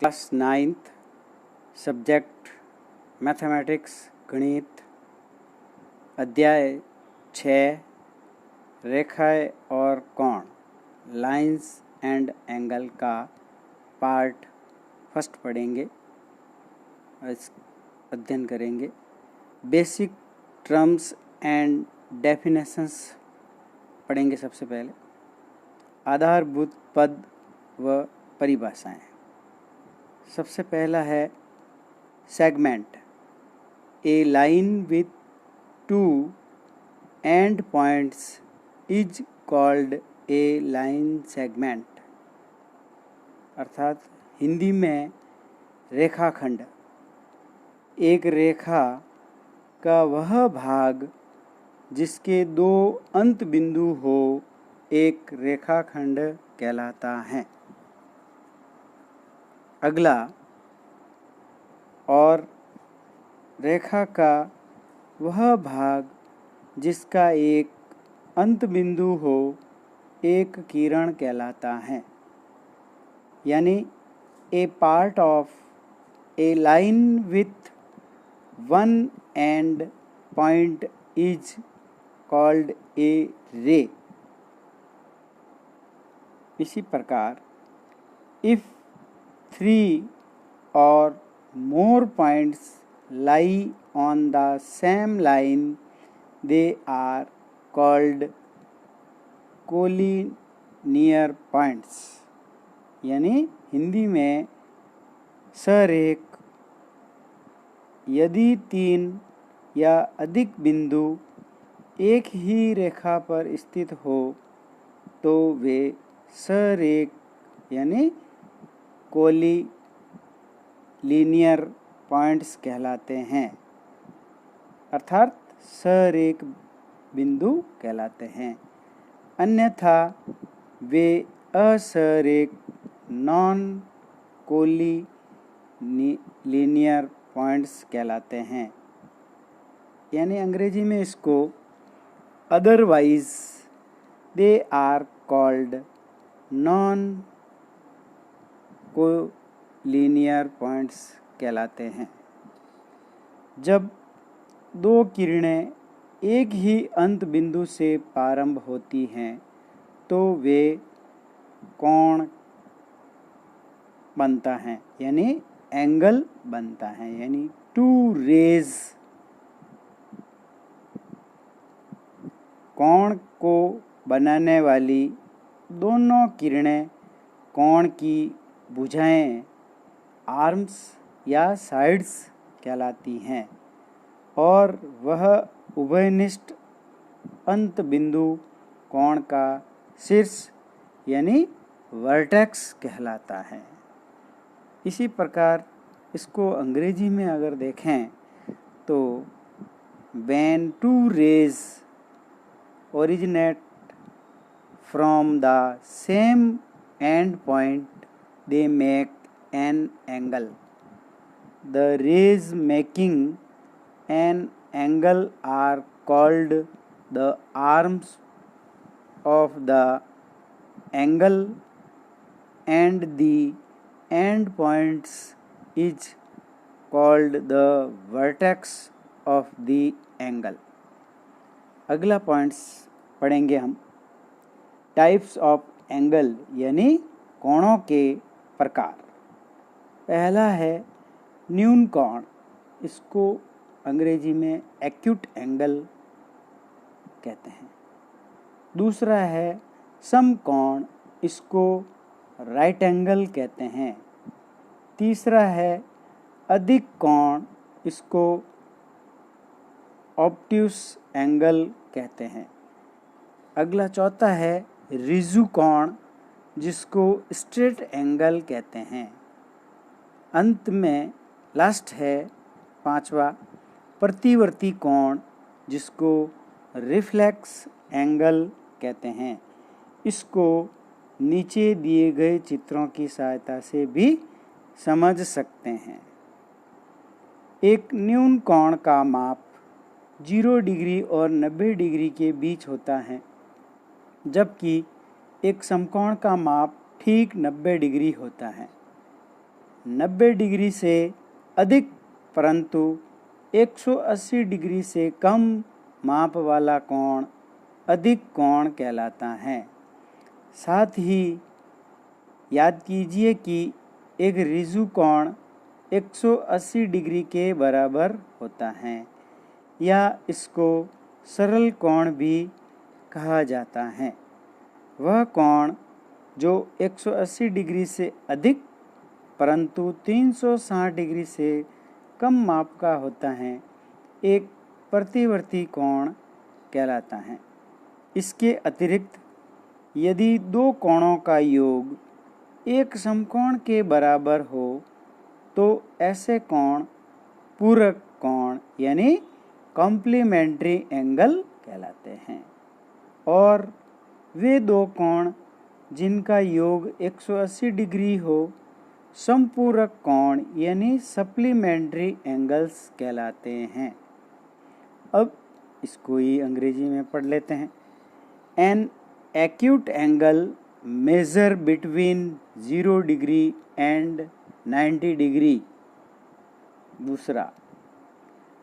Class 9th subject mathematics गणित अध्याय 6 रेखाएं और कोण लाइंस एंड एंगल का पार्ट फर्स्ट पढ़ेंगे। इस अध्ययन करेंगे। बेसिक टर्म्स एंड डेफिनेशंस पढ़ेंगे। सबसे पहले आधारभूत पद व परिभाषाएं। सबसे पहला है segment. A line with to and points is called A line segment. अर्थात हिंदी में रेखाखंड। एक रेखा का वह भाग जिसके दो अंत बिंदु हो एक रेखाखंड कहलाता है। अगला, और रेखा का वह भाग जिसका एक अंत बिंदु हो एक किरण कहलाता है। यानी a part of a line with one end point is called a ray. इसी प्रकार if 3 or more points lie on the same line, they are called collinear points। यानी हिंदी में सरेख यदि 3 या अधिक बिंदु एक ही रेखा पर स्थित हो तो वे सरेख यानी कोलिनियर पॉइंट्स कहलाते हैं। अर्थात सरेख बिंदु कहलाते हैं। अन्यथा वे असरेख नॉन कोलिनियर पॉइंट्स कहलाते हैं। यानी अंग्रेजी में इसको otherwise they are called non collinear points कहलाते हैं। जब दो किरणें एक ही अंत बिंदु से प्रारंभ होती हैं तो वे कोण बनता है यानी एंगल बनता है। यानी टू रेज कोण को बनाने वाली दोनों किरणें कोण की भुजाएं आर्म्स या साइड्स कहलाती हैं और वह उभयनिष्ठ अंत बिंदु कोण का शीर्ष यानी वर्टेक्स कहलाता है। इसी प्रकार इसको अंग्रेजी में अगर देखें तो when two rays originate from the same end point they make an angle. The rays making an angle are called the arms of the angle and the end points is called the vertex of the angle. अगला points पढ़ेंगे हम। Types of angle यानी कोणों के प्रकार। पहला है न्यून कोण। इसको अंग्रेजी में एक्यूट एंगल कहते हैं। दूसरा है समकोण। इसको राइट एंगल कहते हैं। तीसरा है अधिक कोण। इसको ऑब्ट्यूस एंगल कहते हैं। अगला चौथा है रिजु कोण जिसको स्ट्रेट एंगल कहते हैं। अंत में लास्ट है पांचवा प्रतिवर्ती कोण जिसको रिफ्लेक्स एंगल कहते हैं। इसको नीचे दिए गए चित्रों की सहायता से भी समझ सकते हैं। एक न्यून कोण का माप 0 डिग्री और 90 डिग्री के बीच होता है, जबकि एक समकोण का माप ठीक 90 डिग्री होता है। 90 डिग्री से अधिक परंतु 180 डिग्री से कम माप वाला कोण अधिक कोण कहलाता है। साथ ही याद कीजिए कि एक रिजु कोण 180 डिग्री के बराबर होता है या इसको सरल कोण भी कहा जाता है। वह कोण जो 180 डिग्री से अधिक परंतु 360 डिग्री से कम माप का होता है एक प्रतिवर्ती कोण कहलाता है। इसके अतिरिक्त यदि दो कोणों का योग एक समकोण के बराबर हो तो ऐसे कोण पूरक कोण यानी कॉम्प्लीमेंट्री एंगल कहलाते हैं। और वे दो कोण जिनका योग 180 डिग्री हो समपूरक कोण यानी सप्लीमेंट्री एंगल्स कहलाते हैं। अब इसको ही अंग्रेजी में पढ़ लेते हैं। An acute angle measure between 0 degree and 90 degree. दूसरा,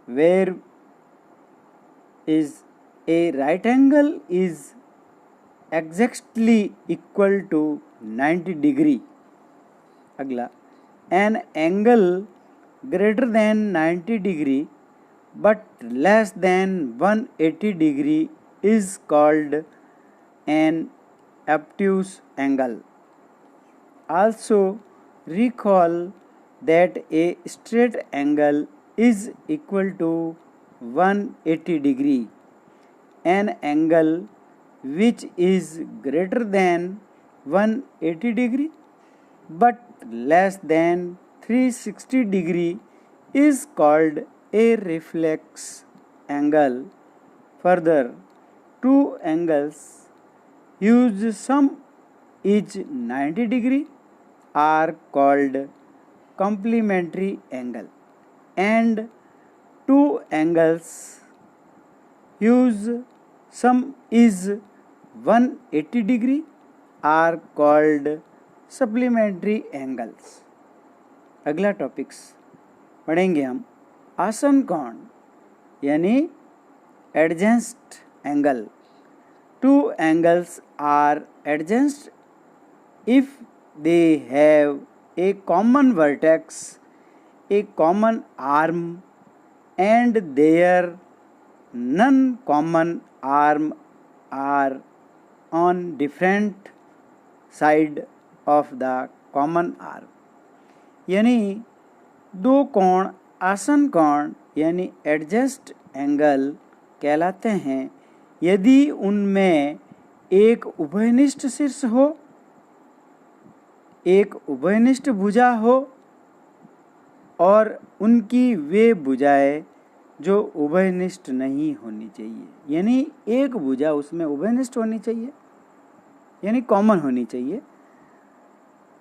where is a right angle is exactly equal to 90 degree. अगला, an angle greater than 90 degree but less than 180 degree is called an obtuse angle. Also recall that a straight angle is equal to 180 degree. An angle which is greater than 180 degree but less than 360 degree is called a reflex angle. Further, two angles whose sum is 90 degree are called complementary angle, and two angles whose sum is 180 degree are called supplementary angles. अगला topics पढ़ेंगे हम आसन कोण यानी adjacent angle. Two angles are adjacent if they have a common vertex, a common arm and their non common arm are on different side of the common arm. यानी दो कोण आसन कोण यानी एडजस्ट एंगल कहलाते हैं यदि उनमें एक उभयनिष्ठ शीर्ष हो, एक उभयनिष्ठ भुजा हो और उनकी वे भुजाएं जो उभयनिष्ठ नहीं होनी चाहिए। यानी एक भुजा उसमें उभयनिष्ठ होनी चाहिए यानी कॉमन होनी चाहिए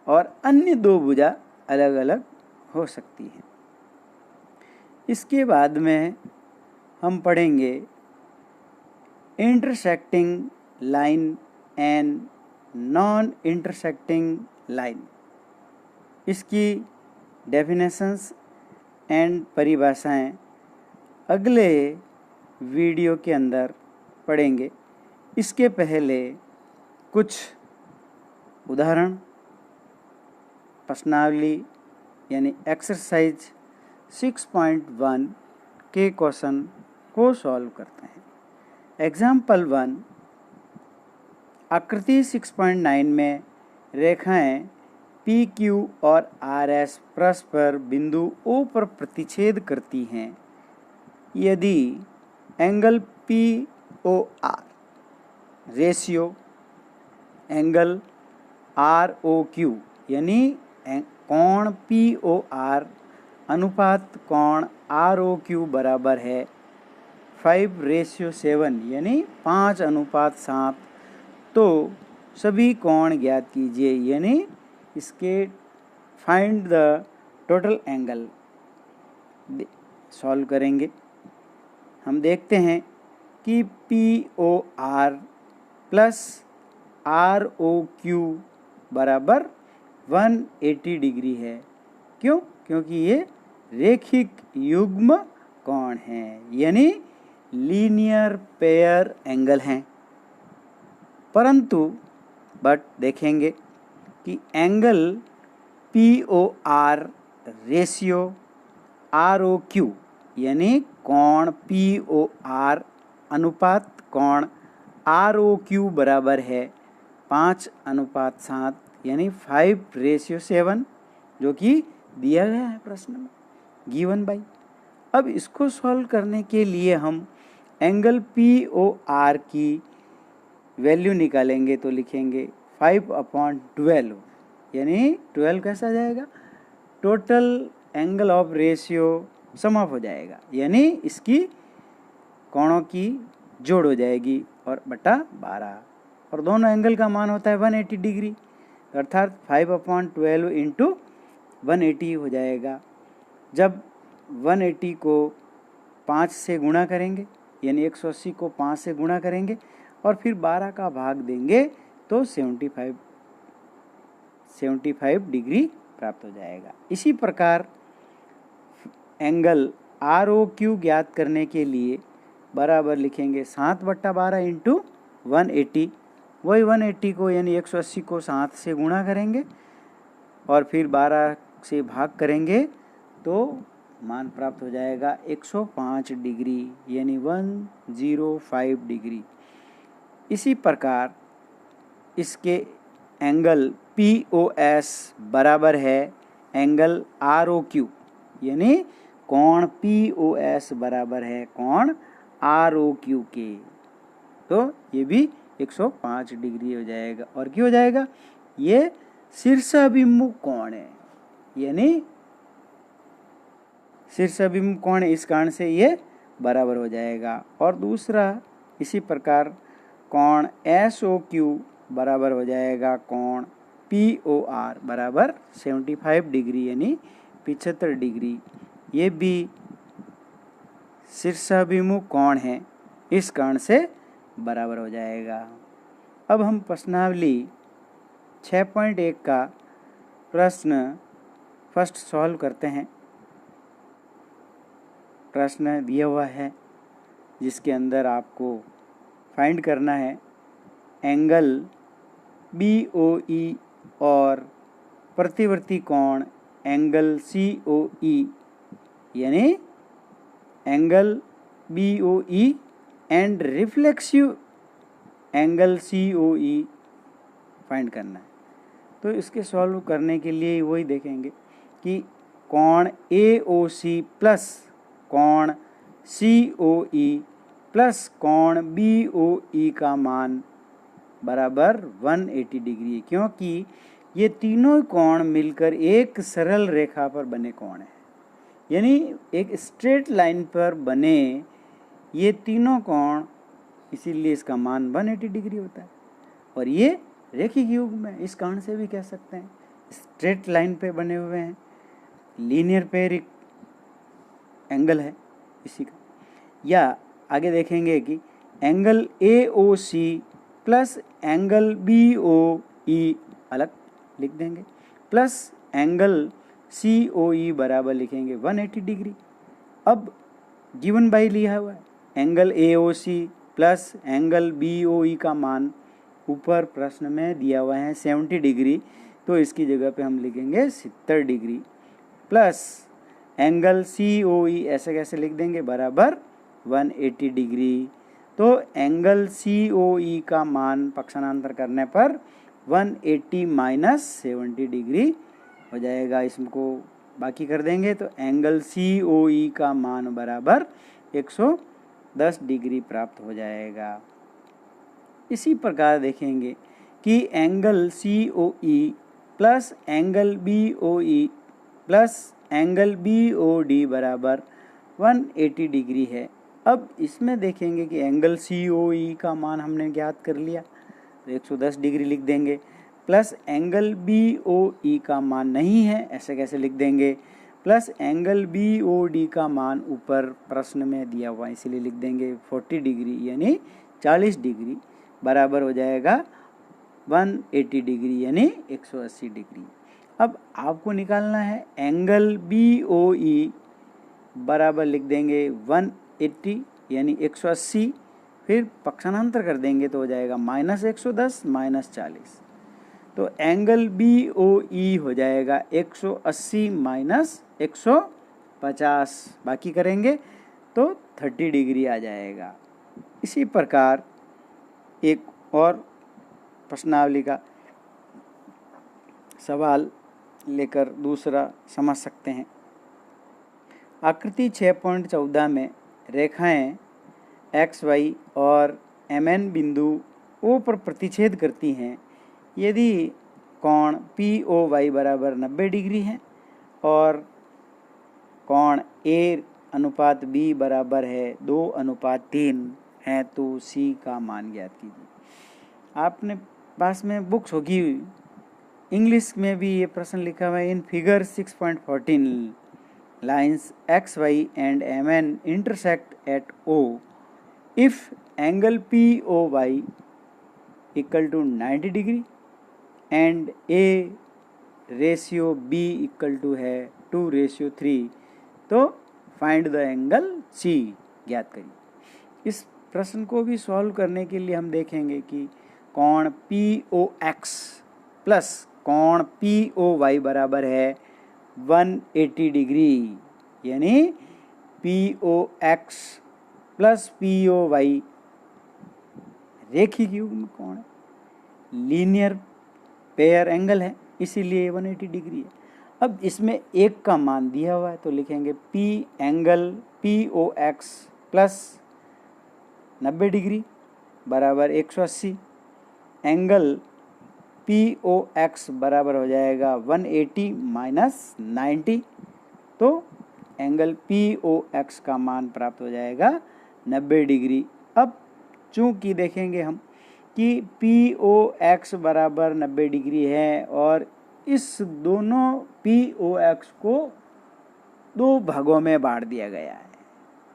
और अन्य दो भुजा अलग अलग हो सकती हैं। इसके बाद में हम पढ़ेंगे intersecting line and non intersecting line. इसकी डेफिनेशंस एंड परिभाषाएं अगले वीडियो के अंदर पढ़ेंगे। इसके पहले कुछ उदाहरण प्रश्नावली यानी एक्सरसाइज 6.1 के क्वेश्चन को सॉल्व करते हैं। एग्जाम्पल 1, आकृति 6.9 में रेखाएं पी क्यू और आर एस परस्पर बिंदु ओ पर प्रतिच्छेद करती हैं। यदि angle P O R ratio angle R O Q यानी कोण पी ओ आर अनुपात कोण आर ओ क्यू बराबर है 5:7 यानी 5:7, तो सभी कोण ज्ञात कीजिए यानी इसके find the total angle solve करेंगे। हम देखते हैं कि P O R plus R O Q बराबर 180 डिग्री है। क्यों? क्योंकि ये रेखिक युग्म कोण हैं, यानी लीनियर पेयर एंगल हैं। परंतु बट देखेंगे कि एंगल POR रेशियो ROQ यानी कोण POR अनुपात कोण ROQ बराबर है 5:7 यानी 5:7, जो कि दिया गया है प्रश्न में, गिवन बाई। अब इसको सॉल्व करने के लिए हम एंगल POR की वैल्यू निकालेंगे तो लिखेंगे 5/12 यानी 12 कैसा जाएगा, total angle of ratio sum of हो जाएगा, यानी इसकी कोणों की जोड़ हो जाएगी और बटा 12, और दोनों एंगल का मान होता है 180 डिग्री, अर्थात 5/12 इंटू 180 हो जाएगा। जब 180 को 5 से गुणा करेंगे यानी 180 को 5 से गुणा करेंगे और फिर 12 का भाग देंगे तो 75 डिग्री प्राप्त हो जाएगा। इसी प्रकार एंगल ROQ ज्ञात करने के लिए बराबर लिखेंगे 7/12 इंटू 180, वही 180 को यानी 180 को 7 से गुणा करेंगे और फिर 12 से भाग करेंगे तो मान प्राप्त हो जाएगा 105 डिग्री यानी 105 डिग्री। इसी प्रकार इसके एंगल POS बराबर है एंगल ROQ यानी कोण POS बराबर है कोण ROQ के, तो ये भी 105 डिग्री हो जाएगा। और क्यों हो जाएगा, ये शीर्षाभिमुख कोण है, यानी शीर्षाभिमुख कोण है, इस कारण से ये बराबर हो जाएगा। और दूसरा इसी प्रकार कोण SOQ बराबर हो जाएगा कोण POR बराबर 75 डिग्री यानी 75 डिग्री, ये भी शीर्षाभिमुख कोण है, इस कारण से बराबर हो जाएगा। अब हम प्रश्नावली 6.1 का प्रश्न फर्स्ट सॉल्व करते हैं। प्रश्न दिया हुआ है जिसके अंदर आपको फाइंड करना है एंगल BOE और प्रतिवर्ती कोण एंगल COE, यानी angle BOE and reflexive angle COE find करना है। तो इसके सॉल्व करने के लिए वही देखेंगे कि कोण AOC प्लस कोण COE प्लस कोण BOE का मान बराबर 180 डिग्री है, क्योंकि ये तीनों कोण मिलकर एक सरल रेखा पर बने कोण हैं, यानी एक स्ट्रेट लाइन पर बने ये तीनों कोण, इसीलिए इसका मान 180 डिग्री होता है। और ये रेखिक युग्म है, इस कारण से भी कह सकते हैं स्ट्रेट लाइन पे बने हुए हैं, लीनियर पेरिक एंगल है इसी का। या आगे देखेंगे कि angle AOC plus angle BOE अलग लिख देंगे, प्लस एंगल COE बराबर लिखेंगे 180 डिग्री। अब गिवन बाई लिया हुआ है angle AOC plus angle BOE का मान ऊपर प्रश्न में दिया हुआ है 70 डिग्री, तो इसकी जगह पे हम लिखेंगे 70 डिग्री, प्लस एंगल COE ऐसे कैसे लिख देंगे बराबर 180 डिग्री। तो एंगल COE का मान पक्षांतर करने पर 180 माइनस 70 डिग्री हो जाएगा। इसको बाकी कर देंगे तो एंगल COE का मान बराबर 110 डिग्री प्राप्त हो जाएगा। इसी प्रकार देखेंगे कि angle COE plus angle BOE plus angle BOD बराबर 180 डिग्री है। अब इसमें देखेंगे कि एंगल COE का मान हमने ज्ञात कर लिया तो 110 डिग्री लिख देंगे, प्लस एंगल BOE का मान नहीं है ऐसे कैसे लिख देंगे, प्लस एंगल BOD का मान ऊपर प्रश्न में दिया हुआ इसीलिए लिख देंगे 40 डिग्री यानी 40 डिग्री बराबर हो जाएगा 180 डिग्री यानी 180 डिग्री। अब आपको निकालना है एंगल BOE बराबर लिख देंगे 180 यानी 180, फिर पक्षांतर कर देंगे तो हो जाएगा -110 -40। तो एंगल BOE हो जाएगा 180 माइनस 150, बाकी करेंगे तो 30 डिग्री आ जाएगा। इसी प्रकार एक और प्रश्नावली का सवाल लेकर दूसरा समझ सकते हैं। आकृति 6.14 में रेखाएं XY और MN बिंदु O पर प्रतिच्छेद करती हैं यदि कोण POY बराबर 90 डिग्री है और कोण A/B बराबर है 2:3 है तो C का मान ज्ञात कीजिए। आपने पास में बुक्स होगी, इंग्लिश में भी ये प्रश्न लिखा हुआ है। In figure 6.14 lines XY and MN intersect at O if angle POY equal to 90 degree and A ratio B equal to है 2:3, तो फाइंड द एंगल C ज्ञात करिए। इस प्रश्न को भी सॉल्व करने के लिए हम देखेंगे कि कोण POX प्लस कोण POY बराबर है 180 डिग्री, यानी POX प्लस POY रेखिक युग्म कोण है, लीनियर पेयर एंगल है, इसीलिए 180 डिग्री है। अब इसमें एक का मान दिया हुआ है तो लिखेंगे P angle POX plus 90 degree बराबर 180, एंगल POX बराबर हो जाएगा 180 माइनस 90, तो एंगल POX का मान प्राप्त हो जाएगा 90 डिग्री। अब चूंकि देखेंगे हम कि POX बराबर 90 डिग्री है और इस दोनों POX को दो भागों में बांट दिया गया है,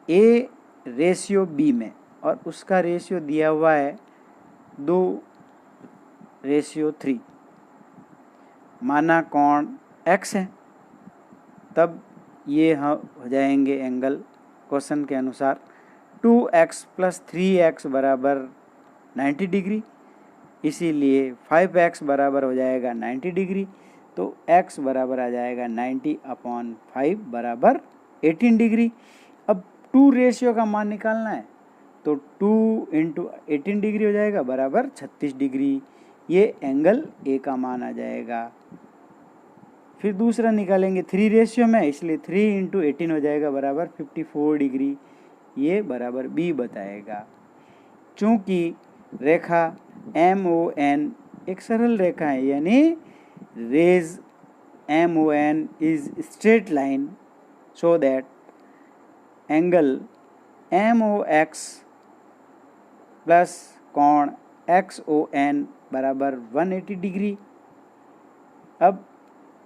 A रेशियो B में, और उसका रेशियो दिया हुआ है 2:3। माना कोण X है, तब ये हो जाएंगे एंगल क्वेश्चन के अनुसार 2x प्लस 3x बराबर 90 डिग्री, इसीलिए 5x बराबर हो जाएगा 90 डिग्री, तो x बराबर आ जाएगा 90/5 बराबर 18 डिग्री। अब 2 रेशियो का मान निकालना है तो 2 × 18 डिग्री हो जाएगा बराबर 36 डिग्री, ये एंगल A का मान आ जाएगा। फिर दूसरा निकालेंगे 3 रेशियो में, इसलिए 3 × 18 हो जाएगा बराबर 54 डिग्री, ये बराबर B बताएगा। चूँकि रेखा MON एक सरल रेखा है, यानी rays MON is straight line so that angle MOX plus कोण XON बराबर 180 डिग्री। अब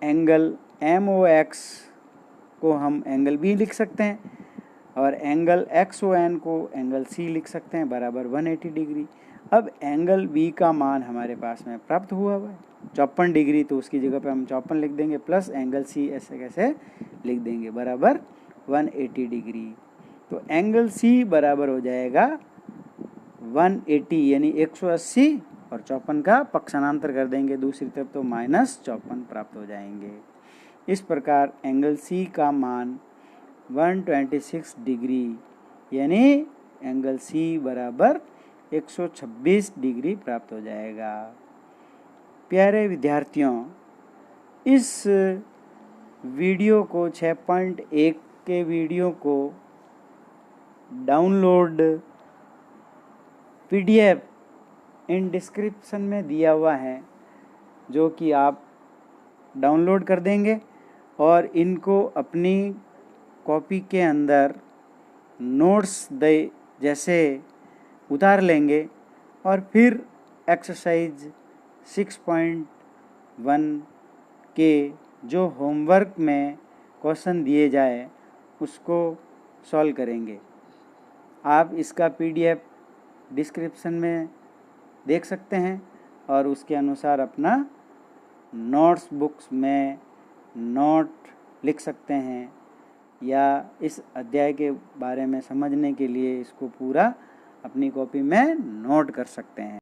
एंगल MOX को हम एंगल B लिख सकते हैं और एंगल XON को एंगल C लिख सकते हैं बराबर 180 डिग्री। अब एंगल B का मान हमारे पास में प्राप्त हुआ है 54 डिग्री, तो उसकी जगह पे हम 54 लिख देंगे, प्लस एंगल C ऐसे कैसे लिख देंगे बराबर 180 डिग्री। तो एंगल C बराबर हो जाएगा 180 यानी 180, और 54 का पक्षांतर कर देंगे दूसरी तरफ तो -54 प्राप्त हो जाएंगे। इस प्रकार एंगल C का मान 126 डिग्री यानी एंगल C बराबर 126 डिग्री प्राप्त हो जाएगा। प्यारे विद्यार्थियों, इस वीडियो को 6.1 के वीडियो को डाउनलोड PDF इन डिस्क्रिप्शन में दिया हुआ है, जो कि आप डाउनलोड कर देंगे और इनको अपनी कॉपी के अंदर नोट्स जैसे उतार लेंगे और फिर एक्सरसाइज 6.1 के जो होमवर्क में क्वेश्चन दिए जाए उसको सॉल्व करेंगे। आप इसका PDF डिस्क्रिप्शन में देख सकते हैं और उसके अनुसार अपना नोट्स बुक्स में नोट लिख सकते हैं या इस अध्याय के बारे में समझने के लिए इसको पूरा अपनी कॉपी में नोट कर सकते हैं।